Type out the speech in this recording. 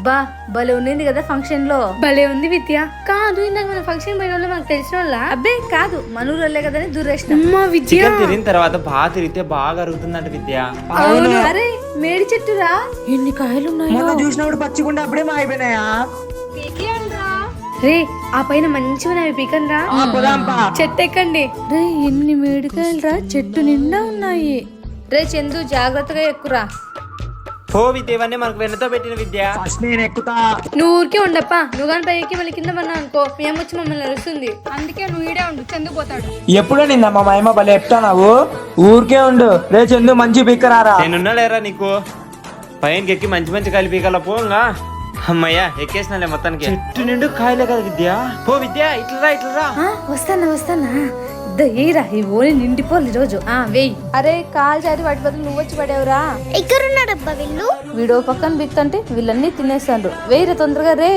బా భలే ఉంది కదా ఫంక్షన్ లో. భలే ఉంది విద్య. కాదు ఇందాక మన ఫంక్షన్ పోయిన వాళ్ళు మనకు తెలిసిన వాళ్ళ? అబ్బే కాదు, మనూరు వాళ్ళే కదా దురేసిన. చికెన్ తిరిగిన తర్వాత బాగా తిరిగితే బాగా అరుగుతుందంట విద్య. అవును. అరే మేడి చెట్టురా, ఎన్ని కాయలు ఉన్నాయో. చూసినప్పుడు పచ్చిగుండా అప్పుడే మాయిపోయినాయా? రే ఆ పైన మంచిగా పీకన్ రా. చెట్టు ఎక్కండి. రే ఎన్ని మేడికాయలు రా, చెట్టు నిండా ఉన్నాయి. రే చందు జాగ్రత్తగా ఎక్కురా. పో విద్య, ఇవన్నీ మనకు వెన్నతో పెట్టిన విద్య. నేను ఎక్కుతా. నువ్వు ఊరికే ఉండప్ప. నువ్వు కానీ పైకి మళ్ళీ కింద పన్నా అనుకో, మీ అమ్మ వచ్చి మమ్మల్ని అరుస్తుంది. అందుకే నువ్వు ఈడే ఉండు, చందు పోతాడు. ఎప్పుడో నిందమ్మా మా అమ్మ భలే చెప్తావు. ఊరికే ఉండు. రే చందు మంచి పిక్కరారా. నేనున్నా లేరా నీకు? పైనకి ఎక్కి మంచి మంచి కాయలు పీకాల పోంగా. అమ్మయ్యా ఎక్కేసినాలే మొత్తానికి. చెట్టు నిండు కాయలే కదా విద్య. పో విద్య, ఇట్లరా ఇట్లరా. వస్తానా ఏరా ఈ ఓని నిండిపోలు ఈరోజు. వెయ్యి. అరే కాలు జారి వాటి బదులు నువ్వు వచ్చి పడేవురా. ఎక్కడున్నాడబ్బా వీళ్ళు? వీడో పక్కన బిక్తంటే వీళ్ళన్నీ తినేస్తాండ్రు. వేయరా తొందరగా రే.